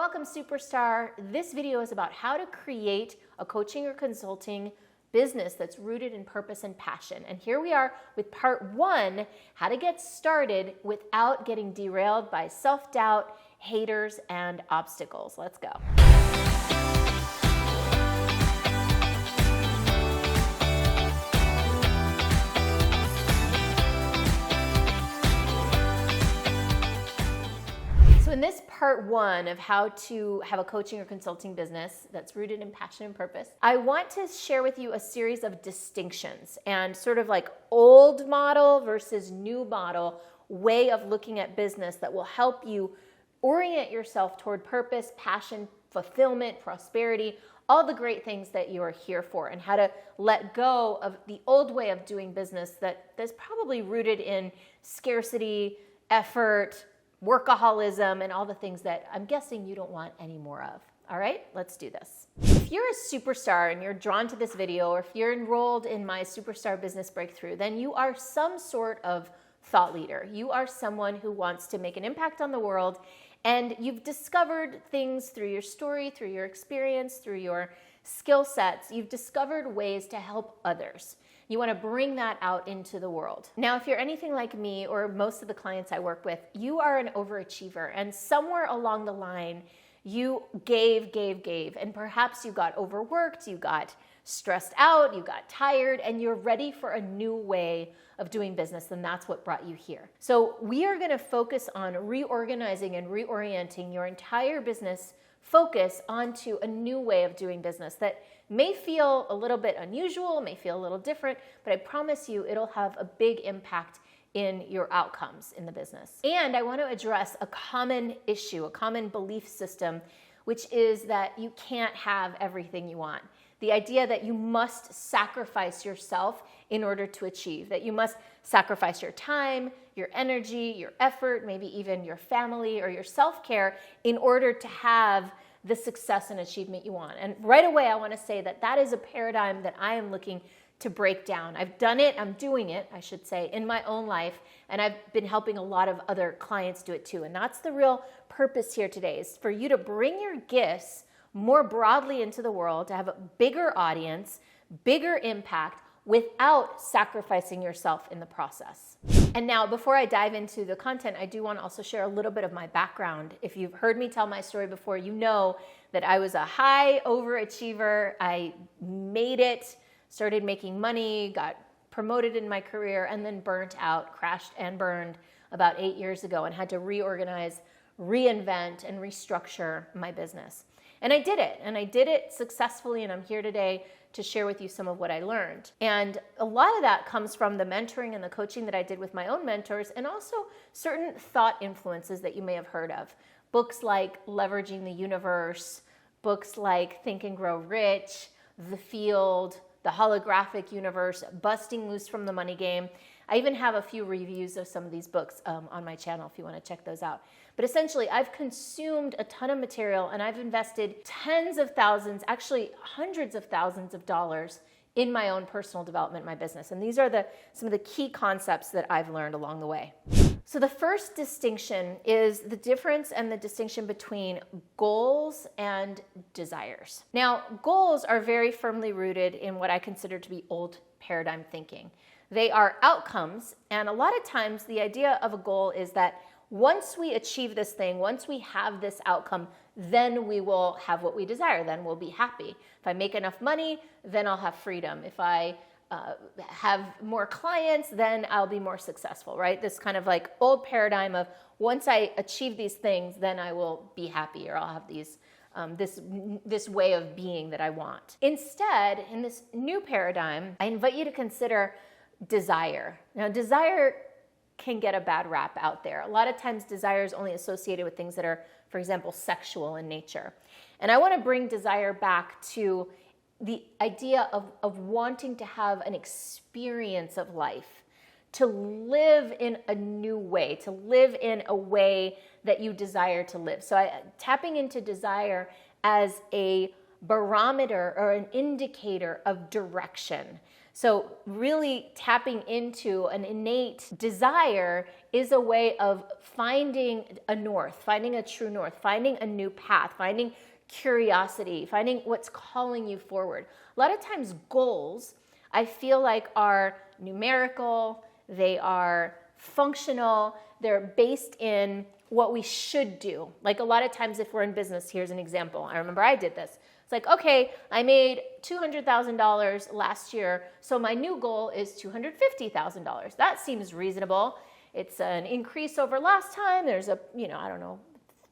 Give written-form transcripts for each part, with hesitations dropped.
Welcome, superstar. This video is about how to create a coaching or consulting business that's rooted in purpose and passion. And here we are with part one, how to get started without getting derailed by self-doubt, haters, and obstacles. Let's go. So in this part one of how to have a coaching or consulting business that's rooted in passion and purpose, I want to share with you a series of distinctions and sort of like old model versus new model way of looking at business that will help you orient yourself toward purpose, passion, fulfillment, prosperity, all the great things that you are here for, and how to let go of the old way of doing business that's probably rooted in scarcity, effort, workaholism, and all the things that I'm guessing you don't want any more of. All right, let's do this. If you're a superstar and you're drawn to this video, or if you're enrolled in my Superstar Business Breakthrough, then you are some sort of thought leader. You are someone who wants to make an impact on the world, and you've discovered things through your story, through your experience, through your skill sets. You've discovered ways to help others. You want to bring that out into the world. Now, if you're anything like me or most of the clients I work with, you are an overachiever, and somewhere along the line, you gave, and perhaps you got overworked, you got stressed out, you got tired, and you're ready for a new way of doing business, and that's what brought you here. So we are going to focus on reorganizing and reorienting your entire business focus onto a new way of doing business that may feel a little bit unusual, may feel a little different, but I promise you it'll have a big impact in your outcomes in the business. And I want to address a common issue, a common belief system, which is that you can't have everything you want. The idea that you must sacrifice yourself in order to achieve, that you must sacrifice your time, your energy, your effort, maybe even your family or your self-care in order to have the success and achievement you want. And right away, I want to say that that is a paradigm that I am looking to break down. I've done it, I'm doing it, I should say, in my own life, and I've been helping a lot of other clients do it too. And that's the real purpose here today, is for you to bring your gifts more broadly into the world, to have a bigger audience, bigger impact, without sacrificing yourself in the process. And now, before I dive into the content, I do want to also share a little bit of my background. If you've heard me tell my story before, you know that I was a high overachiever. I made it, started making money, got promoted in my career, and then burnt out, crashed and burned about 8 years ago, and had to reorganize, reinvent, and restructure my business. And I did it successfully, and I'm here today to share with you some of what I learned. And a lot of that comes from the mentoring and the coaching that I did with my own mentors, and also certain thought influences that you may have heard of. Books like Leveraging the Universe, books like Think and Grow Rich, The Field, The Holographic Universe, Busting Loose from the Money Game. I even have a few reviews of some of these books on my channel if you want to check those out. But essentially, I've consumed a ton of material, and I've invested tens of thousands, actually hundreds of thousands of dollars in my own personal development in my business. And these are some of the key concepts that I've learned along the way. So the first distinction is the difference and the distinction between goals and desires. Now, goals are very firmly rooted in what I consider to be old paradigm thinking. They are outcomes, and a lot of times the idea of a goal is that once we achieve this thing, once we have this outcome, then we will have what we desire, then we'll be happy. If I make enough money, then I'll have freedom. If I have more clients, then I'll be more successful, right? This kind of like old paradigm of once I achieve these things, then I will be happy, or I'll have these this way of being that I want. Instead, in this new paradigm, I invite you to consider desire. Now, desire can get a bad rap out there. A lot of times desire is only associated with things that are, for example, sexual in nature. And I want to bring desire back to the idea of wanting to have an experience of life, to live in a new way, to live in a way that you desire to live. So tapping into desire as a barometer or an indicator of direction. So really tapping into an innate desire is a way of finding a north, finding a true north, finding a new path, finding curiosity, finding what's calling you forward. A lot of times goals, I feel like, are numerical, they are functional, they're based in what we should do. Like a lot of times if we're in business, here's an example. I remember I did this. It's like, okay, I made $200,000 last year, so my new goal is $250,000. That seems reasonable. It's an increase over last time. There's a,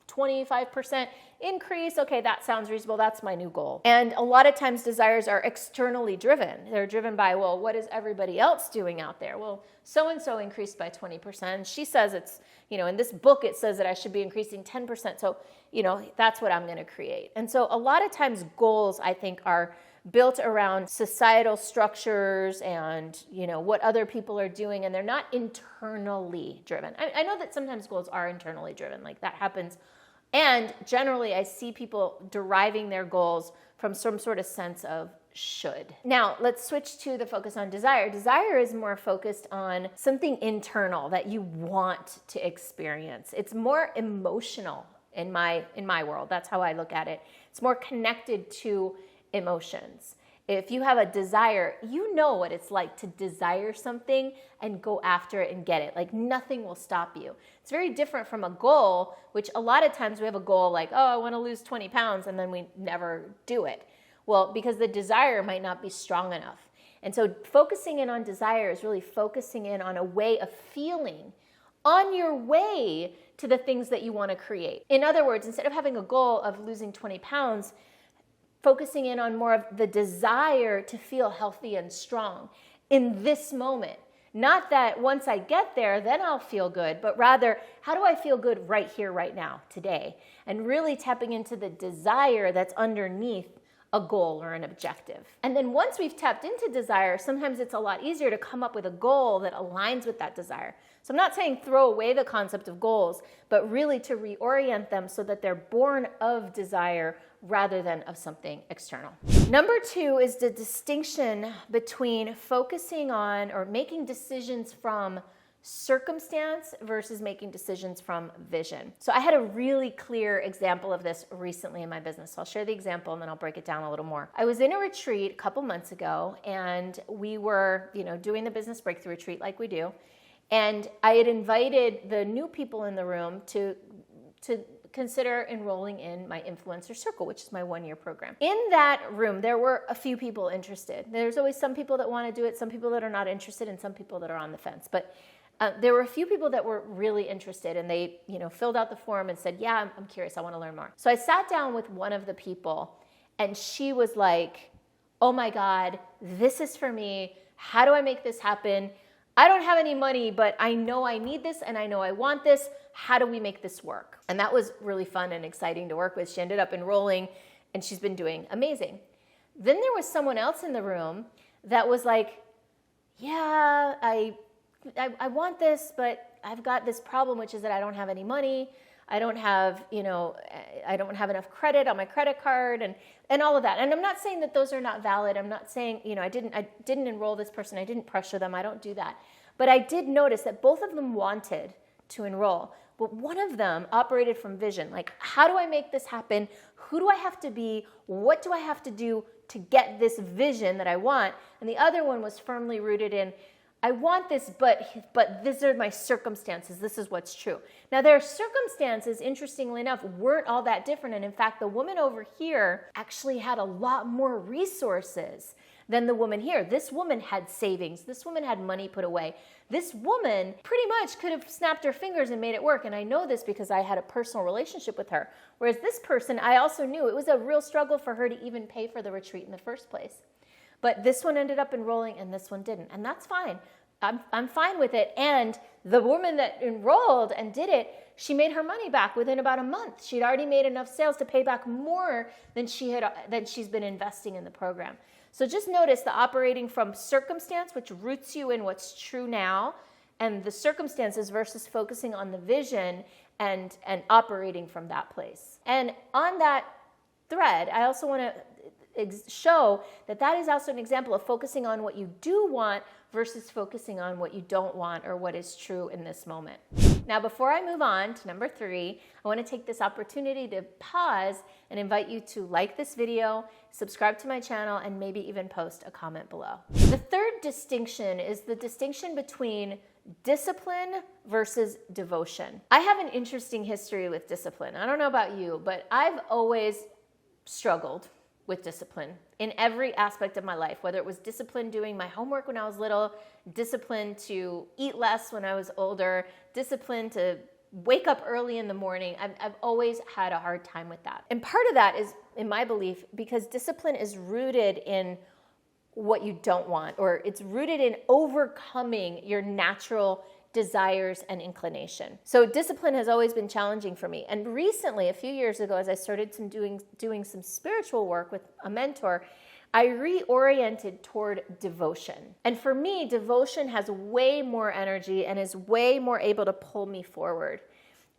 25% increase. Okay, that sounds reasonable. That's my new goal. And a lot of times desires are externally driven. They're driven by, well, what is everybody else doing out there? Well, so-and-so increased by 20%. She says it's, in this book, it says that I should be increasing 10%. So, that's what I'm going to create. And so a lot of times goals, I think, are built around societal structures and, what other people are doing, and they're not internally driven. I know that sometimes goals are internally driven, like that happens. And generally, I see people deriving their goals from some sort of sense of should. Now, let's switch to the focus on desire. Desire is more focused on something internal that you want to experience. It's more emotional in my world. That's how I look at it. It's more connected to emotions. If you have a desire, you know what it's like to desire something and go after it and get it. Like nothing will stop you. It's very different from a goal, which a lot of times we have a goal like, oh, I want to lose 20 pounds, and then we never do it. Well, because the desire might not be strong enough. And so focusing in on desire is really focusing in on a way of feeling on your way to the things that you want to create. In other words, instead of having a goal of losing 20 pounds, focusing in on more of the desire to feel healthy and strong in this moment. Not that once I get there, then I'll feel good, but rather, how do I feel good right here, right now, today? And really tapping into the desire that's underneath a goal or an objective. And then once we've tapped into desire, sometimes it's a lot easier to come up with a goal that aligns with that desire. So I'm not saying throw away the concept of goals, but really to reorient them so that they're born of desire rather than of something external. Number 2 is the distinction between focusing on or making decisions from circumstance versus making decisions from vision. So I had a really clear example of this recently in my business. So I'll share the example and then I'll break it down a little more. I was in a retreat a couple months ago, and we were, doing the business breakthrough retreat like we do. And I had invited the new people in the room to consider enrolling in my influencer circle, which is my 1-year program. In that room, there were a few people interested. There's always some people that want to do it, some people that are not interested, and some people that are on the fence. But there were a few people that were really interested, and they, filled out the form and said, yeah, I'm curious, I want to learn more. So I sat down with one of the people, and she was like, oh my God, this is for me. How do I make this happen? I don't have any money, but I know I need this and I know I want this. How do we make this work? And that was really fun and exciting to work with. She ended up enrolling and she's been doing amazing. Then there was someone else in the room that was like, yeah, I want this, but I've got this problem, which is that I don't have any money. I don't have enough credit on my credit card and all of that. And I'm not saying that those are not valid. I'm not saying, I didn't enroll this person. I didn't pressure them. I don't do that. But I did notice that both of them wanted to enroll. But one of them operated from vision. Like, how do I make this happen? Who do I have to be? What do I have to do to get this vision that I want? And the other one was firmly rooted in, I want this, but these are my circumstances. This is what's true. Now, their circumstances, interestingly enough, weren't all that different. And in fact, the woman over here actually had a lot more resources than the woman here. This woman had savings. This woman had money put away. This woman pretty much could have snapped her fingers and made it work. And I know this because I had a personal relationship with her. Whereas this person, I also knew it was a real struggle for her to even pay for the retreat in the first place. But this one ended up enrolling and this one didn't. And that's fine. I'm fine with it. And the woman that enrolled and did it, she made her money back within about a month. She'd already made enough sales to pay back more than she's been investing in the program. So just notice the operating from circumstance, which roots you in what's true now, and the circumstances versus focusing on the vision and operating from that place. And on that thread, I also want to show that that is also an example of focusing on what you do want versus focusing on what you don't want or what is true in this moment. Now, before I move on to number 3, I want to take this opportunity to pause and invite you to like this video, subscribe to my channel, and maybe even post a comment below. The third distinction is the distinction between discipline versus devotion. I have an interesting history with discipline. I don't know about you, but I've always struggled with discipline in every aspect of my life, whether it was discipline doing my homework when I was little, discipline to eat less when I was older, discipline to wake up early in the morning. I've always had a hard time with that. And part of that is, in my belief, because discipline is rooted in what you don't want, or it's rooted in overcoming your natural desires and inclination. So discipline has always been challenging for me. And recently, a few years ago, as I started doing some spiritual work with a mentor, I reoriented toward devotion. And for me, devotion has way more energy and is way more able to pull me forward.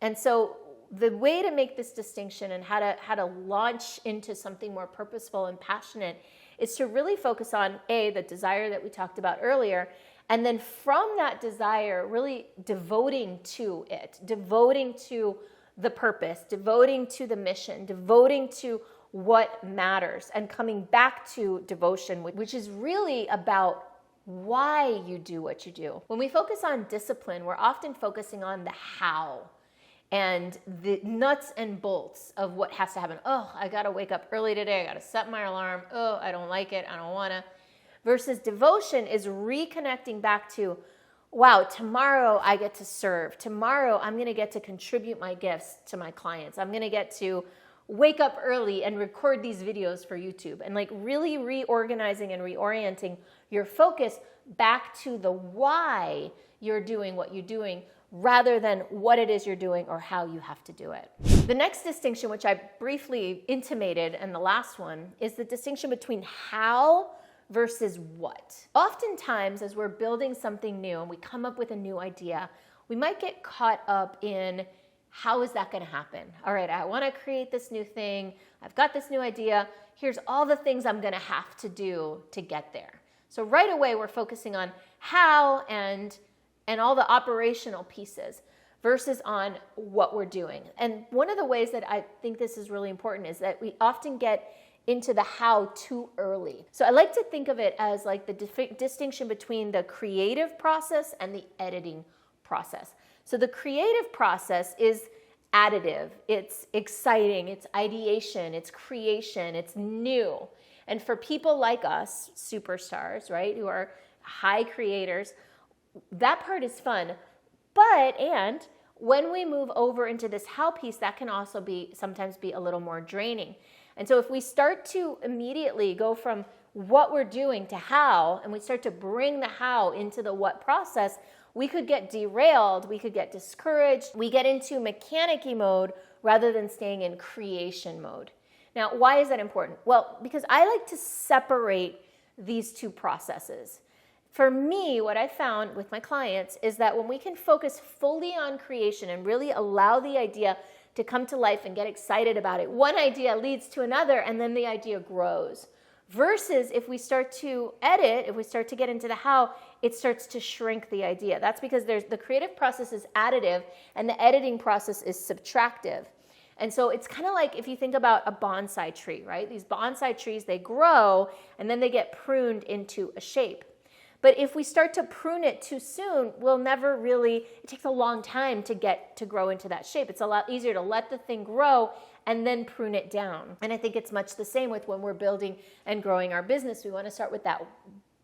And so the way to make this distinction and how to launch into something more purposeful and passionate is to really focus on the desire that we talked about earlier, and then from that desire, really devoting to it, devoting to the purpose, devoting to the mission, devoting to what matters, and coming back to devotion, which is really about why you do what you do. When we focus on discipline, we're often focusing on the how and the nuts and bolts of what has to happen. Oh, I got to wake up early today. I got to set my alarm. Oh, I don't like it. I don't want to. Versus devotion is reconnecting back to, wow, tomorrow I get to serve. Tomorrow I'm going to get to contribute my gifts to my clients. I'm going to get to wake up early and record these videos for YouTube, and like really reorganizing and reorienting your focus back to the why you're doing what you're doing rather than what it is you're doing or how you have to do it. The next distinction, which I briefly intimated, and the last one, is the distinction between how versus what. Oftentimes, as we're building something new and we come up with a new idea, we might get caught up in how is that going to happen? All right, I want to create this new thing. I've got this new idea. Here's all the things I'm going to have to do to get there. So right away, we're focusing on how and all the operational pieces versus on what we're doing. And one of the ways that I think this is really important is that we often get into the how too early. So I like to think of it as like the distinction between the creative process and the editing process. So the creative process is additive, it's exciting, it's ideation, it's creation, it's new. And for people like us, superstars, right, who are high creators, that part is fun. And when we move over into this how piece, that can also sometimes be a little more draining. And so if we start to immediately go from what we're doing to how, and we start to bring the how into the what process, we could get derailed, we could get discouraged, we get into mechanic-y mode rather than staying in creation mode. Now, why is that important? Well, because I like to separate these two processes. For me, what I found with my clients is that when we can focus fully on creation and really allow the idea to come to life and get excited about it, one idea leads to another and then the idea grows. Versus if we start to edit, if we start to get into the how, it starts to shrink the idea. That's because the creative process is additive and the editing process is subtractive. And so it's kind of like if you think about a bonsai tree, right? These bonsai trees, they grow and then they get pruned into a shape. But if we start to prune it too soon, we'll never really, it takes a long time to grow into that shape. It's a lot easier to let the thing grow and then prune it down. And I think it's much the same with when we're building and growing our business. We want to start with that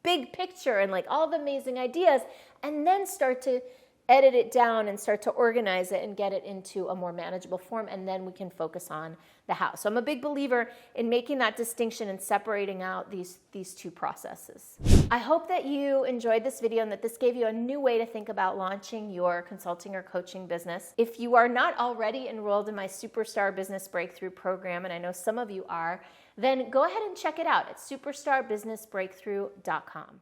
big picture and like all the amazing ideas, and then start to edit it down and start to organize it and get it into a more manageable form, and then we can focus on the how. So I'm a big believer in making that distinction and separating out these two processes. I hope that you enjoyed this video and that this gave you a new way to think about launching your consulting or coaching business. If you are not already enrolled in my Superstar Business Breakthrough program, and I know some of you are, then go ahead and check it out at superstarbusinessbreakthrough.com.